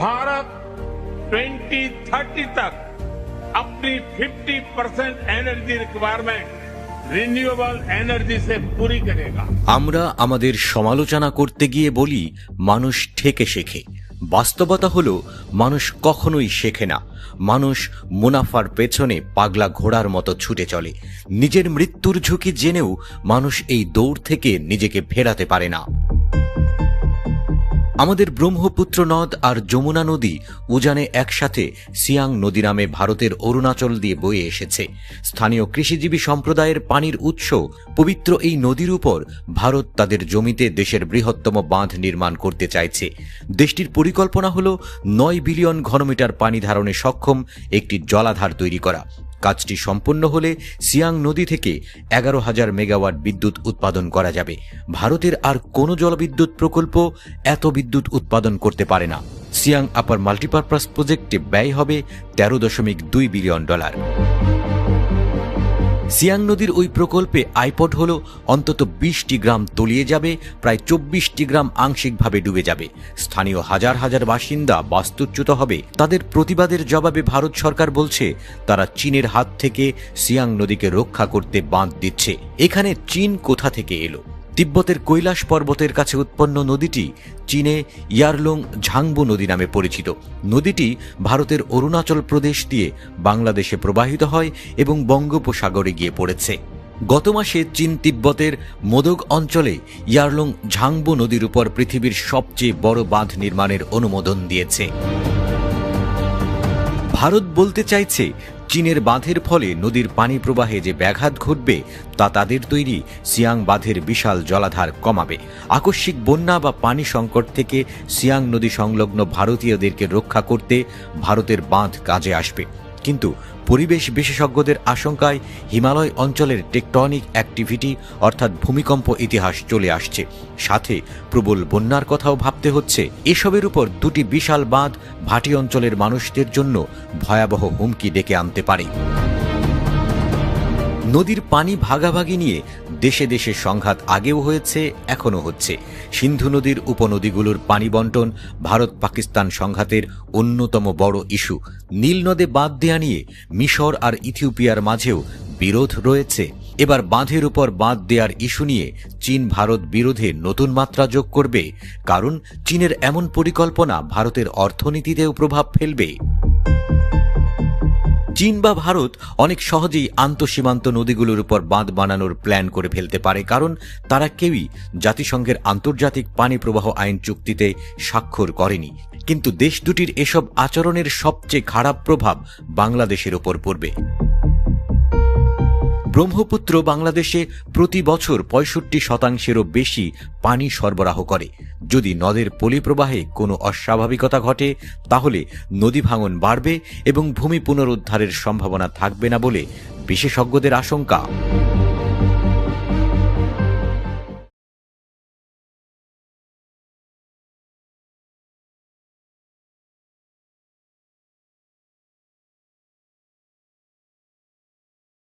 भारत 2030 तक अपनी 50% energy requirement renewable energy से पूरी करेगा। আমরা আমাদের সমালোচনা করতে গিয়ে বলি মানুষ ঠেকে শেখে। বাস্তবতা হলো মানুষ কখনোই শেখে না। মানুষ মুনাফার পেছনে পাগলা ঘোড়ার মতো ছুটে চলে। নিজের মৃত্যুর ঝুঁকি জেনেও মানুষ এই দৌড় থেকে নিজেকে ফেরাতে পারে না। আমাদের ব্রহ্মপুত্র নদ আর যমুনা নদী উজানে একসাথে সিয়াং নদী নামে ভারতের অরুণাচল দিয়ে বয়ে এসেছে। স্থানীয় কৃষিজীবী সম্প্রদায়ের পানির উৎস পবিত্র এই নদীর উপর ভারত তাদের জমিতে দেশের বৃহত্তম বাঁধ নির্মাণ করতে চাইছে। দেশটির পরিকল্পনা হল 9 বিলিয়ন ঘনমিটার পানি ধারণে সক্ষম একটি জলাধার তৈরি করা। কাজটি সম্পন্ন হলে সিয়াং নদী থেকে 11,000 মেগাওয়াট বিদ্যুৎ উৎপাদন করা যাবে। ভারতের আর কোনো জলবিদ্যুৎ প্রকল্প এত বিদ্যুৎ উৎপাদন করতে পারে না। সিয়াং আপার মাল্টিপারপাস প্রজেক্টে ব্যয় হবে $13.2 বিলিয়ন। সিয়াং নদীর ওই প্রকল্পে আইপড হল অন্তত 20টি গ্রাম তলিয়ে যাবে, প্রায় 24টি গ্রাম আংশিকভাবে ডুবে যাবে। স্থানীয় হাজার হাজার বাসিন্দা বাস্তুচ্যুত হবে। তাদের প্রতিবাদের জবাবে ভারত সরকার বলছে তারা চীনের হাত থেকে সিয়াং নদীকে রক্ষা করতে বাঁধ দিচ্ছে। এখানে চীন কোথা থেকে এলো? তিব্বতের কৈলাস পর্বতের কাছে উৎপন্ন নদীটি চীনে ইয়ারলুং ঝাংবু নদী নামে পরিচিত। নদীটি ভারতের অরুণাচল প্রদেশ দিয়ে বাংলাদেশে প্রবাহিত হয় এবং বঙ্গোপসাগরে গিয়ে পড়েছে। গত মাসে চীন তিব্বতের মোদক অঞ্চলে ইয়ারলুং ঝাংবু নদীর উপর পৃথিবীর সবচেয়ে বড় বাঁধ নির্মাণের অনুমোদন দিয়েছে। ভারত বলতে চাইছে চীনের বাঁধের ফলে নদীর পানি প্রবাহে যে ব্যাঘাত ঘটবে তা তাদের তৈরি সিয়াং বাঁধের বিশাল জলাধার কমাবে। আকস্মিক বন্যা বা পানি সংকট থেকে সিয়াং নদী সংলগ্ন ভারতীয়দেরকে রক্ষা করতে ভারতের বাঁধ কাজে আসবে। কিন্তু পরিবেশ বিশেষজ্ঞদের আশঙ্কায় হিমালয় অঞ্চলের টেকটনিক অ্যাক্টিভিটি অর্থাৎ ভূমিকম্প ইতিহাস চলে আসছে। সাথে প্রবল বন্যার কথাও ভাবতে হচ্ছে। এসবের উপর দুটি বিশাল বাঁধ ভাটি অঞ্চলের মানুষদের জন্য ভয়াবহ হুমকি ডেকে আনতে পারে। নদীর পানি ভাগাভাগি নিয়ে দেশে দেশে সংঘাত আগেও হয়েছে, এখনো হচ্ছে। সিন্ধু নদীর উপনদীগুলোর পানি বন্টন ভারত পাকিস্তান সংঘাতের অন্যতম বড় ইস্যু। নীল নদে বাঁধ দেয়া নিয়ে মিশর আর ইথিওপিয়ার মাঝেও বিরোধ রয়েছে। এবার বাঁধের উপর বাঁধ দেওয়ার ইস্যু নিয়ে চীন ভারত বিরোধে নতুন মাত্রা যোগ করবে, কারণ চীনের এমন পরিকল্পনা ভারতের অর্থনীতিতেও প্রভাব ফেলবে। চীন বা ভারত অনেক সহজেই আন্তঃসীমান্ত নদীগুলোর উপর বাঁধ বানানোর প্ল্যান করে ফেলতে পারে, কারণ তারা কেউই জাতিসংঘের আন্তর্জাতিক পানি প্রবাহ আইন চুক্তিতে স্বাক্ষর করেনি। কিন্তু দেশ দুটির এসব আচরণের সবচেয়ে খারাপ প্রভাব বাংলাদেশের ওপর পড়বে। ব্রহ্মপুত্র বাংলাদেশে প্রতি বছর 65%-ও বেশি পানি সরবরাহ করে। যদি নদের পলিপ্রবাহে কোনো অস্বাভাবিকতা ঘটে তাহলে নদী ভাঙন বাড়বে এবং ভূমি পুনরুদ্ধারের সম্ভাবনা থাকবে না বলে বিশেষজ্ঞদের আশঙ্কা।